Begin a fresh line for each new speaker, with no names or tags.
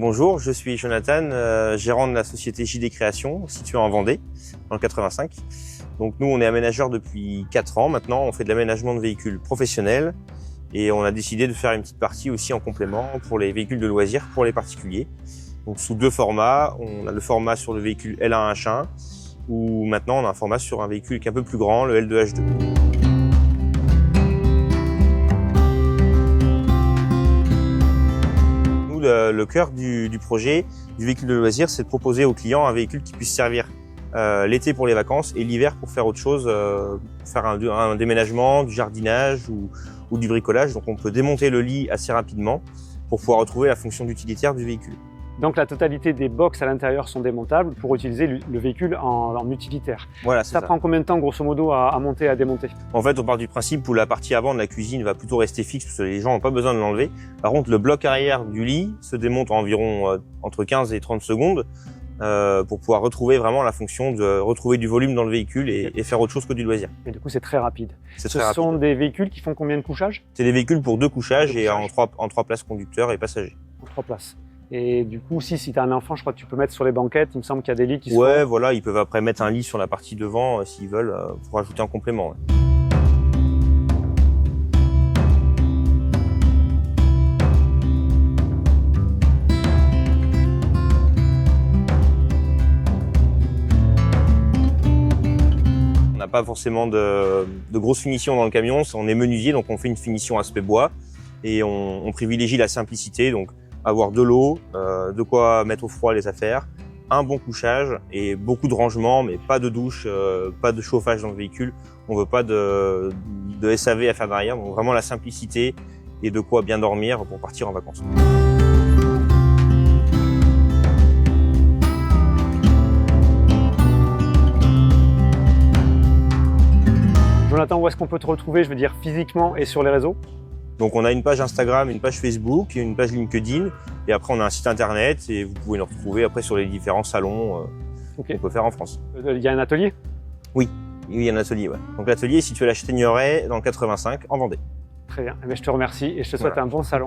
Bonjour, je suis Jonathan, gérant de la société JD Création, située en Vendée, dans le 85. Donc nous, on est aménageurs depuis 4 ans maintenant, on fait de l'aménagement de véhicules professionnels et on a décidé de faire une petite partie aussi en complément pour les véhicules de loisirs pour les particuliers. Donc sous 2 formats, on a le format sur le véhicule L1H1 ou maintenant on a un format sur un véhicule qui est un peu plus grand, le L2H2. Le cœur du projet du véhicule de loisir, c'est de proposer aux clients un véhicule qui puisse servir l'été pour les vacances et l'hiver pour faire autre chose, pour faire un déménagement, du jardinage ou du bricolage. Donc on peut démonter le lit assez rapidement pour pouvoir retrouver la fonction d'utilitaire du véhicule.
Donc la totalité des box à l'intérieur sont démontables pour utiliser le véhicule en utilitaire.
Voilà,
ça prend combien de temps grosso modo à monter et à démonter?
En fait, on part du principe où la partie avant de la cuisine va plutôt rester fixe parce que les gens n'ont pas besoin de l'enlever. Par contre, le bloc arrière du lit se démonte en environ entre 15 et 30 secondes pour pouvoir retrouver vraiment la fonction de retrouver du volume dans le véhicule et faire autre chose que du loisir.
Et du coup, c'est très rapide.
Ce
sont des véhicules qui font combien de couchages?
C'est des véhicules pour 2 couchages et en 3 places conducteurs et passagers.
En 3 places. Et du coup, si tu as un enfant, je crois que tu peux mettre sur les banquettes. Il me semble qu'il y a des lits qui sont...
Ouais, voilà, ils peuvent après mettre un lit sur la partie devant s'ils veulent pour ajouter un complément. Ouais. On n'a pas forcément de grosses finitions dans le camion. On est menuisier, donc on fait une finition aspect bois et on privilégie la simplicité. Donc avoir de l'eau, de quoi mettre au froid les affaires, un bon couchage et beaucoup de rangement, mais pas de douche, pas de chauffage dans le véhicule. On veut pas de SAV à faire derrière, donc vraiment la simplicité et de quoi bien dormir pour partir en vacances.
Jonathan, où est-ce qu'on peut te retrouver, je veux dire physiquement et sur les réseaux?
Donc on a une page Instagram, une page Facebook, une page LinkedIn et après on a un site internet et vous pouvez nous retrouver après sur les différents salons qu'on peut faire en France.
Il y a un atelier?
Oui, il y a un atelier. Ouais. Donc l'atelier est situé à la Châtaigneraie dans le 85 en Vendée.
Très bien, je te remercie et je te souhaite un bon salon.